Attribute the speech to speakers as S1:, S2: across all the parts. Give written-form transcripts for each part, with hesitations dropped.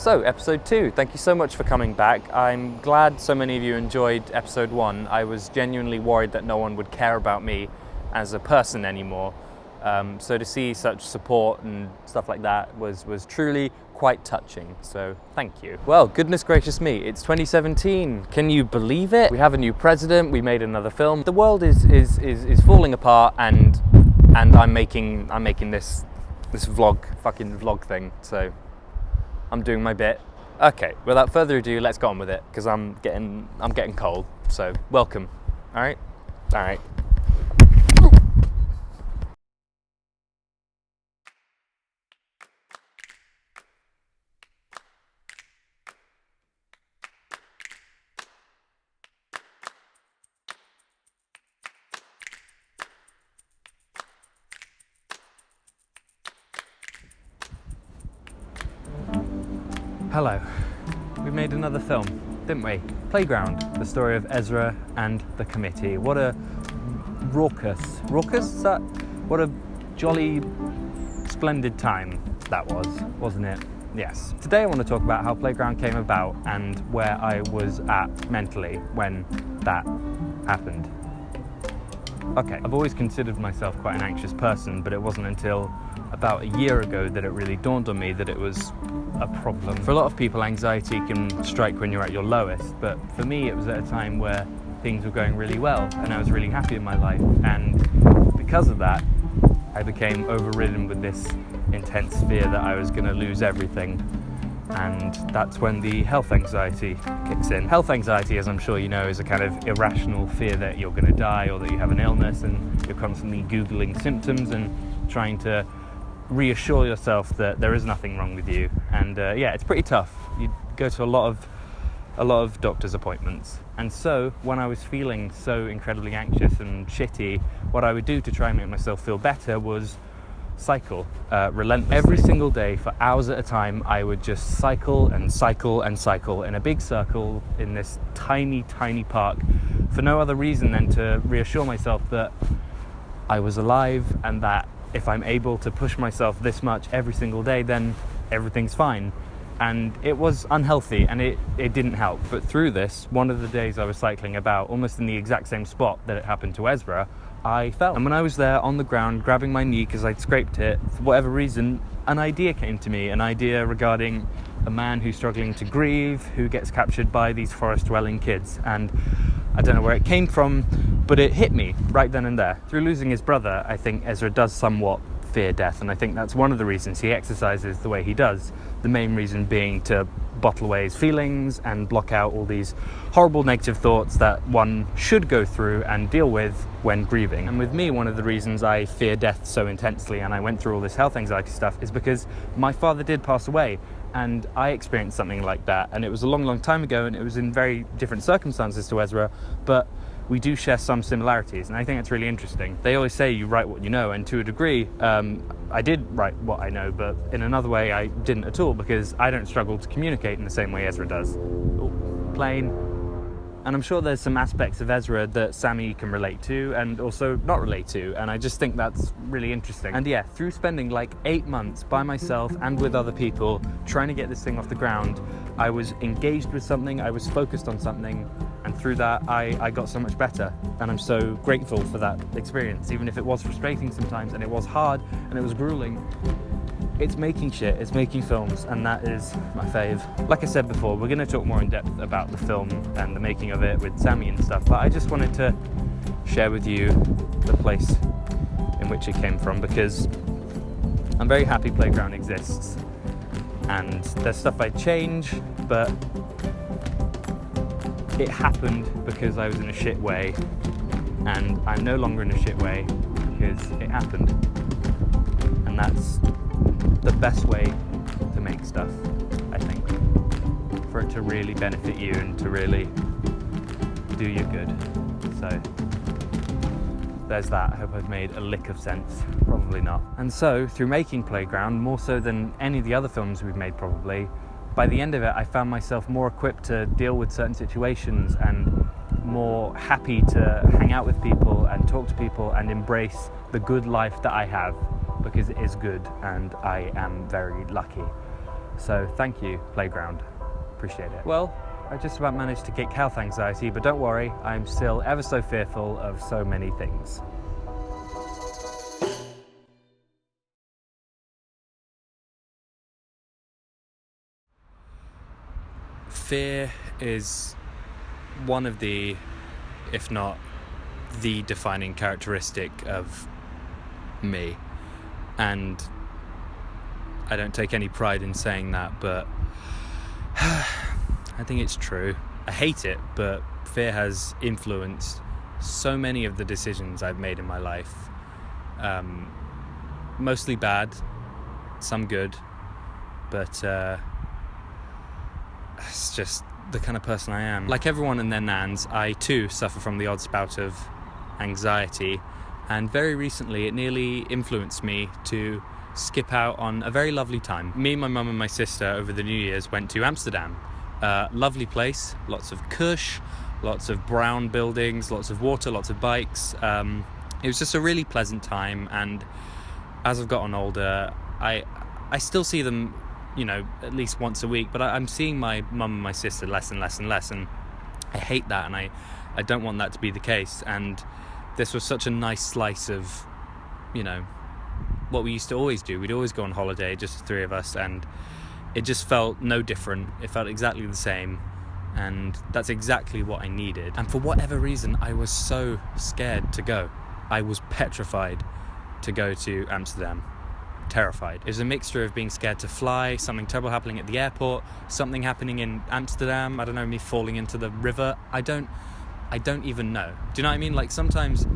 S1: So, episode 2, thank you so much for coming back. I'm glad so many of you enjoyed episode 1. I was genuinely worried that no one would care about me as a person anymore. So to see such support and stuff like that was truly quite touching, so thank you. Well, goodness gracious me, it's 2017. Can you believe it? We have a new president, we made another film. The world is falling apart, and I'm making this fucking vlog thing, so I'm doing my bit. Okay, without further ado, let's get on with it, because I'm getting cold, so welcome. Alright? Alright. Hello. We made another film, didn't we? Playground, the story of Ezra and the committee. What a raucous? Is that? What a jolly, splendid time that was, wasn't it? Yes. Today I want to talk about how Playground came about and where I was at mentally when that happened. Okay, I've always considered myself quite an anxious person, but it wasn't until about a year ago that it really dawned on me that it was a problem. For a lot of people, anxiety can strike when you're at your lowest, but for me it was at a time where things were going really well and I was really happy in my life, and because of that I became overridden with this intense fear that I was going to lose everything, and that's when the health anxiety kicks in. Health anxiety, as I'm sure you know, is a kind of irrational fear that you're going to die or that you have an illness, and you're constantly Googling symptoms and trying to reassure yourself that there is nothing wrong with you. And yeah, it's pretty tough. You go to a lot of doctor's appointments, and so when I was feeling so incredibly anxious and shitty, what I would do to try and make myself feel better was cycle relentlessly. Every single day for hours at a time I would just cycle and cycle and cycle in a big circle in this tiny park for no other reason than to reassure myself that I was alive, and that if I'm able to push myself this much every single day, then everything's fine. And it was unhealthy, and it didn't help. But through this, one of the days I was cycling about, almost in the exact same spot that it happened to Ezra, I fell. And when I was there on the ground, grabbing my knee because I'd scraped it, for whatever reason, an idea came to me, an idea regarding a man who's struggling to grieve, who gets captured by these forest-dwelling kids. And I don't know where it came from, but it hit me right then and there. Through losing his brother, I think Ezra does somewhat fear death, and I think that's one of the reasons he exercises the way he does. The main reason being to bottle away his feelings and block out all these horrible negative thoughts that one should go through and deal with when grieving. And with me, one of the reasons I fear death so intensely and I went through all this health anxiety stuff is because my father did pass away, and I experienced something like that, and it was a long time ago, and it was in very different circumstances to Ezra, but we do share some similarities, and I think it's really interesting. They always say you write what you know, and to a degree, I did write what I know, but in another way I didn't at all, because I don't struggle to communicate in the same way Ezra does. Ooh, plane. And I'm sure there's some aspects of Ezra that Sammy can relate to and also not relate to, and I just think that's really interesting. And yeah, through spending like 8 months by myself and with other people trying to get this thing off the ground, I was engaged with something, I was focused on something, and through that I got so much better, and I'm so grateful for that experience, even if it was frustrating sometimes and it was hard and it was grueling. It's making shit, it's making films, and that is my fave. Like I said before, we're going to talk more in depth about the film and the making of it with Sammy and stuff, but I just wanted to share with you the place in which it came from, because I'm very happy Playground exists, and there's stuff I'd change, but it happened because I was in a shit way, and I'm no longer in a shit way because it happened. And that's the best way to make stuff, I think, for it to really benefit you and to really do you good. So there's that. I hope I've made a lick of sense. Probably not. And so through making Playground, more so than any of the other films we've made probably, by the end of it I found myself more equipped to deal with certain situations and more happy to hang out with people and talk to people and embrace the good life that I have, because it is good and I am very lucky. So thank you, playground. Appreciate it. Well, I just about managed to kick health anxiety, but don't worry, I'm still ever so fearful of so many things. Fear is one of the, if not the defining characteristic of me. And I don't take any pride in saying that, but I think it's true. I hate it, but fear has influenced so many of the decisions I've made in my life. Mostly bad, some good, but it's just the kind of person I am. Like everyone and their nans, I too suffer from the odd spout of anxiety, and very recently it nearly influenced me to skip out on a very lovely time. Me, my mum and my sister over the New Year's went to Amsterdam. Lovely place, lots of kush, lots of brown buildings, lots of water, lots of bikes. It was just a really pleasant time, and as I've gotten older, I still see them, at least once a week, but I'm seeing my mum and my sister less and less and less, and I hate that, and I don't want that to be the case. And this was such a nice slice of, what we used to always do. We'd always go on holiday, just the three of us, and it just felt no different. It felt exactly the same, and that's exactly what I needed. And for whatever reason, I was so scared to go. I was petrified to go to Amsterdam. Terrified. It was a mixture of being scared to fly, something terrible happening at the airport, something happening in Amsterdam, I don't know, me falling into the river. I don't even know. Do you know what I mean? Like, sometimes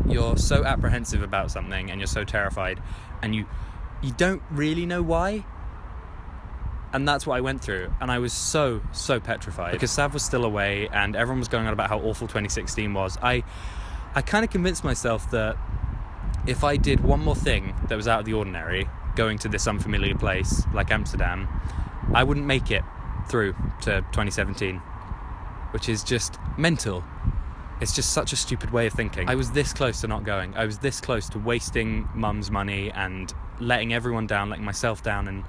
S1: you're so apprehensive about something and you're so terrified, and you don't really know why. And that's what I went through, and I was so petrified because Sav was still away and everyone was going on about how awful 2016 was. I kind of convinced myself that if I did one more thing that was out of the ordinary, going to this unfamiliar place like Amsterdam, I wouldn't make it through to 2017, which is just mental. It's just such a stupid way of thinking. I was this close to not going. I was this close to wasting mum's money and letting everyone down, letting myself down, and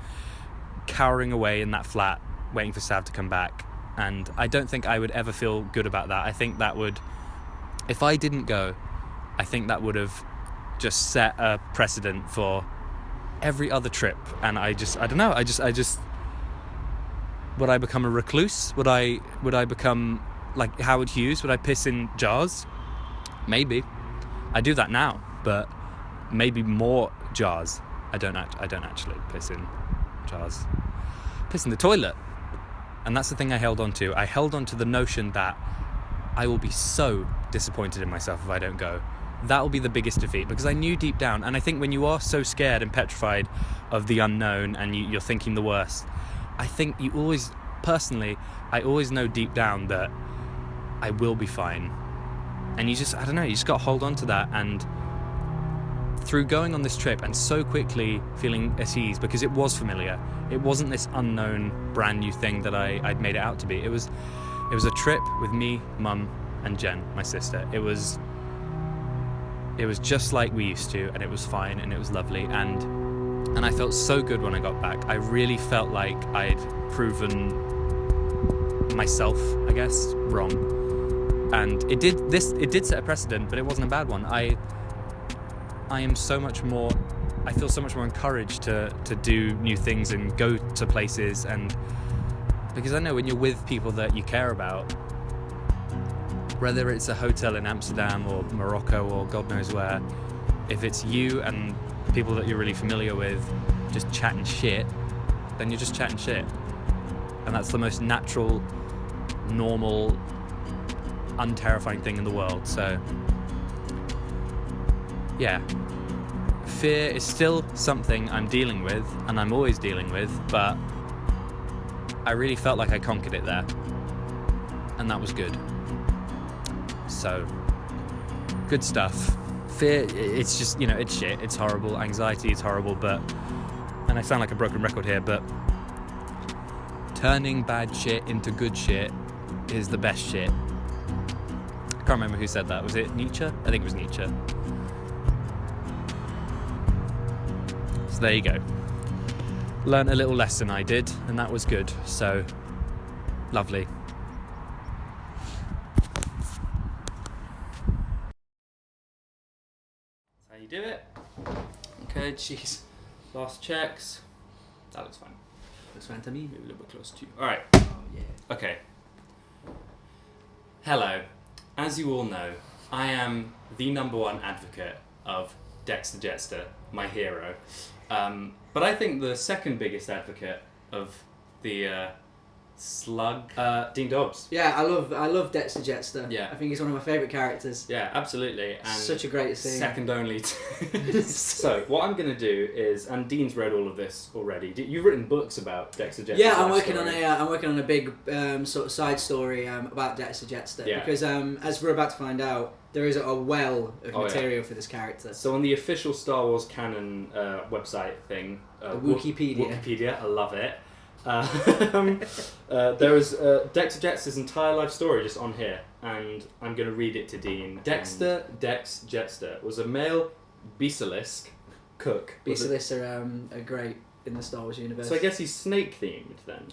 S1: cowering away in that flat, waiting for Sav to come back. And I don't think I would ever feel good about that. I think that would, if I didn't go, I think that would have just set a precedent for every other trip. And I don't know, would I become a recluse? Would I become like Howard Hughes? Would I piss in jars? Maybe. I do that now, but maybe more jars. I don't actually piss in jars. Piss in the toilet. And that's the thing I held on to. I held on to the notion that I will be so disappointed in myself if I don't go. That will be the biggest defeat, because I knew deep down, and I think when you are so scared and petrified of the unknown and you're thinking the worst, I think you always, personally, I always know deep down that I will be fine. And you just, I don't know, you just got to hold on to that. And through going on this trip and so quickly feeling at ease, because it was familiar, it wasn't this unknown brand new thing that I'd made it out to be. It was a trip with me, mum, and Jen, my sister. It was just like we used to, and it was fine, and it was lovely, and I felt so good when I got back. I really felt like I'd proven myself, I guess, wrong. And it did set a precedent, but it wasn't a bad one. I feel so much more encouraged to do new things and go to places, and because I know when you're with people that you care about, whether it's a hotel in Amsterdam or Morocco or God knows where, if it's you and people that you're really familiar with just chatting shit, then you're just chatting shit. And that's the most natural, normal, unterrifying thing in the world. So, yeah. Fear is still something I'm dealing with, and I'm always dealing with, but I really felt like I conquered it there. And that was good. So, good stuff. Fear, it's just, it's shit, it's horrible. Anxiety is horrible, and I sound like a broken record here, but turning bad shit into good shit is the best shit. I can't remember who said that. Was it Nietzsche? I think it was Nietzsche. So there you go. learnt a little lesson, I did, and that was good. So, lovely. That's how you do it. Okay, jeez. Last checks. That looks fine. Looks fine to me. Maybe a little bit close to you. Alright.
S2: Oh, yeah.
S1: Okay. Hello. As you all know, I am the #1 advocate of Dexter Jetster, my hero. But I think the second biggest advocate of the slug, Dean Dobbs.
S2: Yeah, I love Dexter Jetster.
S1: Yeah.
S2: I think he's one of my favourite characters.
S1: Yeah, absolutely. And
S2: Such a great scene.
S1: second only to... So, what I'm going to do is, and Dean's read all of this already. You've written books about Dexter Jetster.
S2: Yeah, I'm working on a big sort of side story about Dexter Jetster,
S1: Yeah.
S2: because as we're about to find out, there is a well of
S1: Oh,
S2: material for this character.
S1: So on the official Star Wars canon website thing,
S2: Wikipedia.
S1: I love it. There is Dexter Jetster's entire life story just on here, and I'm going to read it to Dean. Dex Jetster was a male basilisk cook.
S2: Beastlists are great in the Star Wars universe.
S1: So I guess he's snake themed then,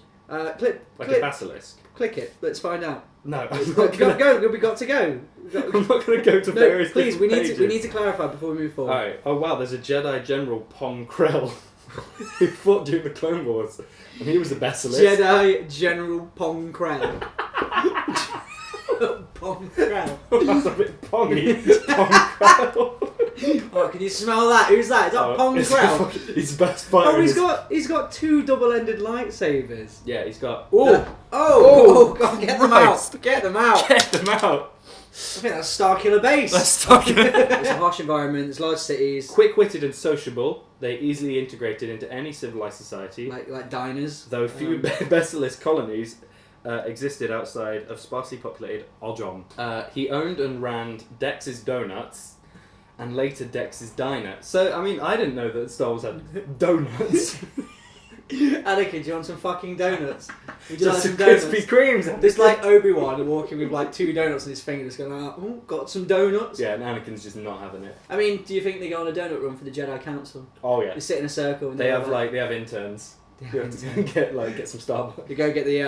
S2: Click
S1: a basilisk.
S2: Click it. Let's find out.
S1: No,
S2: We got to go. We got to go.
S1: I'm not going to go to various.
S2: No, please. We
S1: pages.
S2: need to clarify before we move forward.
S1: All right. Oh wow, there's a Jedi General Pong Krell who fought during the Clone Wars, and he was a basilisk.
S2: Jedi General Pong Krell. Pong Krell.
S1: That's a bit pongy. Pong Krell.
S2: Oh, can you smell that? Who's that? Is that Pong Krell?
S1: He's the best fighter.
S2: Oh, he's got 2 double-ended lightsabers.
S1: Yeah, he's got.
S2: Oh, God, get them
S1: Christ.
S2: out! Get them out!
S1: Get them out!
S2: I think that's Starkiller Base.
S1: That's talking.
S2: It's a harsh environment. It's large cities,
S1: Quick-witted and sociable, they easily integrated into any civilized society.
S2: like diners.
S1: Though few basilisk colonies existed outside of sparsely populated Ojom. He owned and ran Dex's Donuts, and later Dex's Diner. So, I mean, I didn't know that Star Wars had donuts.
S2: Anakin, do you want some fucking donuts? Would you
S1: Just
S2: like some
S1: Krispy
S2: donuts?
S1: Kremes.
S2: There's like Obi-Wan walking with like 2 donuts in his fingers going, oh, got some donuts?
S1: Yeah, and Anakin's just not having it.
S2: I mean, do you think they go on a donut run for the Jedi Council?
S1: Oh yeah.
S2: They sit in a circle and
S1: They have interns.
S2: They
S1: You have to get some Starbucks.
S2: You go get the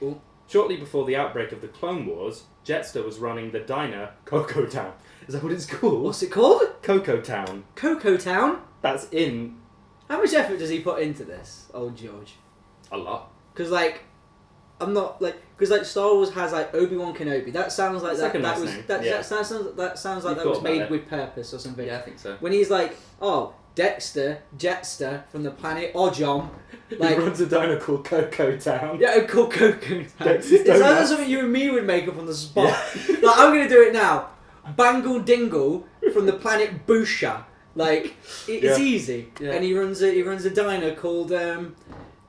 S2: ooh.
S1: Shortly before the outbreak of the Clone Wars, Jetster was running the diner Cocoa Town. Is that what it's called?
S2: What's it called?
S1: Cocoa Town.
S2: Cocoa Town?
S1: That's in
S2: How much effort does he put into this, old George?
S1: a lot.
S2: Because Star Wars has like Obi-Wan Kenobi. That sounds like
S1: It's
S2: that.
S1: like a
S2: that
S1: nice
S2: was
S1: name.
S2: that.
S1: Yeah.
S2: That sounds like
S1: You've
S2: that was
S1: thought
S2: made
S1: about it.
S2: with purpose or something.
S1: Yeah, I think so.
S2: When he's like, oh, Dexter Jetster from the planet Ojom,
S1: He
S2: like
S1: runs a diner called Cocoa Town.
S2: yeah, called Cocoa Town.
S1: Dexter's
S2: Is that
S1: Donuts.
S2: something you and me would make up on the spot? Like I'm gonna do it now. Bangle Dingle from the planet Busha. Like it's
S1: Yeah.
S2: easy,
S1: Yeah.
S2: and he runs a diner called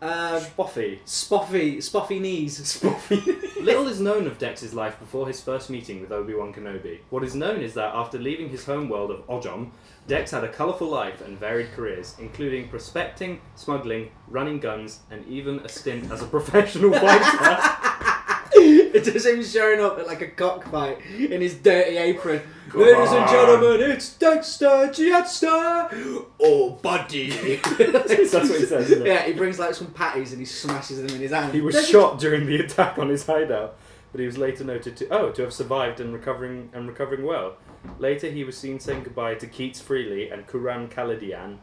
S1: Spoffy.
S2: Spoffy Knees.
S1: Spoffy. Little is known of Dex's life before his first meeting with Obi-Wan Kenobi. What is known is that after leaving his home world of Ojom, Dex had a colourful life and varied careers, including prospecting, smuggling, running guns, and even a stint as a professional fighter.
S2: It just him showing up at like a cockfight in his dirty apron. Ladies and gentlemen, it's Dexter Jetster! Oh, buddy!
S1: That's what he says, isn't it?
S2: Yeah, he brings like some patties and he smashes them in his hand.
S1: He was shot during the attack on his hideout, but he was later noted to have survived and recovering well. Later, he was seen saying goodbye to Keats Freely and Kuran Kaladian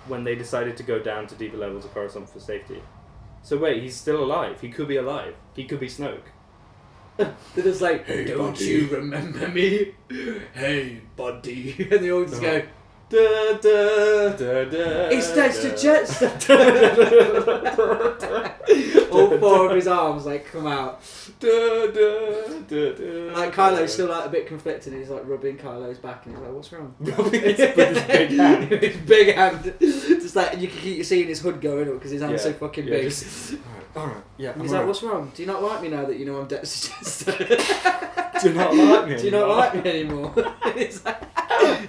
S1: when they decided to go down to deeper levels of Coruscant for safety. So wait, he's still alive. He could be alive. He could be Snoke.
S2: They're just like, hey, don't
S1: buddy.
S2: you remember me? Hey, buddy. And they all just go,
S1: Da, da, da, da,
S2: it's Dexter
S1: da.
S2: Jetster! All 4 of his arms like come out.
S1: Da, da, da, da,
S2: Like Kylo's still like a bit conflicted and he's like rubbing Kylo's back and he's like, what's wrong?
S1: Rubbing his big hand.
S2: His big hand. Just like, you can keep seeing his hood going up because his hand's so fucking big.
S1: Alright, yeah.
S2: And he's like, what's wrong? Do you not like me now that you know I'm Dexter Jetster?
S1: Do you not like me?
S2: Do you not like me anymore? He's like,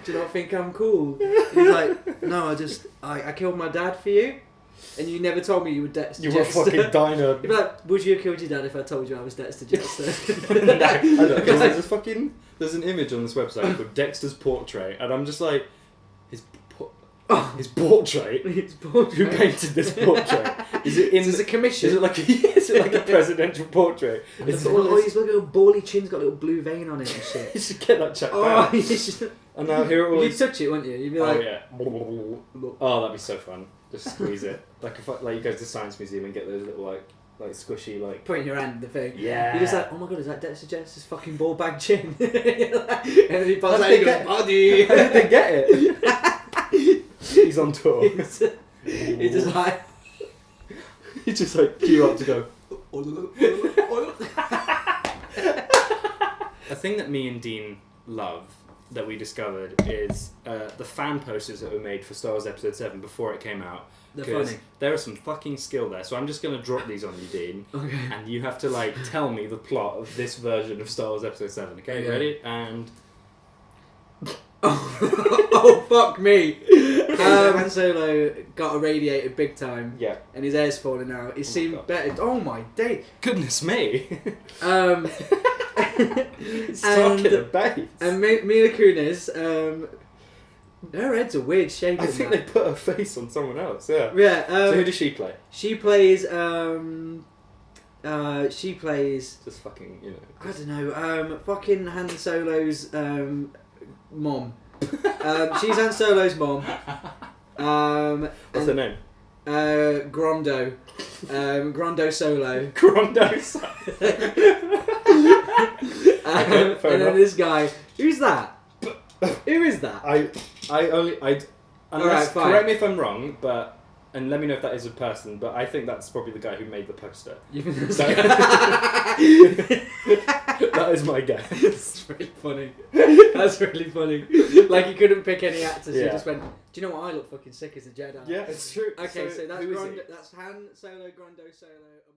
S2: do you not think I'm cool? And he's like, no, I killed my dad for you, and you never told me you were Dexter
S1: You were a
S2: Jetster.
S1: fucking diner.
S2: You'd be like, would you have killed your dad if I told you I was Dexter Jetster?
S1: No, I don't. There's an image on this website called Dexter's Portrait, and I'm just like,
S3: his portrait.
S2: His portrait.
S3: Who painted this portrait? Is it in?
S2: Is this a commission?
S3: Is it like a presidential portrait?
S2: He's got his little bally chin's got a little blue vein on it and shit.
S3: You should get that checked
S2: Oh,
S3: out.
S2: you should...
S3: And now here it
S2: You'd
S3: was.
S2: touch it, wouldn't you? You'd be
S3: Oh
S2: like,
S3: yeah. Oh, that'd be so fun. Just squeeze it. Like you go to the science museum and get those little like squishy like.
S2: put in your hand the thing.
S3: Yeah.
S2: You're just like, oh my god, is that Dexter Jett's fucking ball bag chin? And then he pops out and he goes, body.
S3: How did they get it? He's on tour.
S2: He's just like,
S3: He just like queue up to go. A thing that me and Dean love that we discovered is the fan posters that were made for Star Wars Episode 7 before it came out.
S2: they're
S3: 'Cause
S2: funny.
S3: there is some fucking skill there. So I'm just going to drop these on you, Dean.
S2: Okay.
S3: And you have to like tell me the plot of this version of Star Wars Episode 7. Okay,
S2: Okay.
S3: ready? And...
S2: Oh, fuck me. Han Solo got irradiated big time.
S3: Yeah.
S2: And his hair's falling out. He's seen
S3: God.
S2: better. Oh my day.
S3: Goodness me.
S2: It's
S3: Talking at base.
S2: And Mila Kunis, her head's a weird shape.
S3: I think they put her face on someone else, yeah.
S2: Yeah.
S3: So who does she play?
S2: She plays. She plays.
S3: Just fucking, you know.
S2: I don't know. Fucking Han Solo's mom. She's Han Solo's mom.
S3: What's her name?
S2: Grondo. Grondo Solo.
S3: Grondo Solo. Okay, fair
S2: and then
S3: enough.
S2: this guy. Who's that? Who is that?
S3: Unless,
S2: Alright, fine.
S3: correct me if I'm wrong, but and let me know if that is a person. But I think that's probably the guy who made the poster.
S2: You think that's
S3: So- That is my guess.
S2: That's really funny. That's really funny. Like he couldn't pick any actors. He
S3: Yeah.
S2: just went. Do you know what I look fucking sick as a Jedi?
S3: Yeah, it's true.
S2: Okay, so that's
S3: who is he?
S2: That's Han Solo, Grondo Solo. And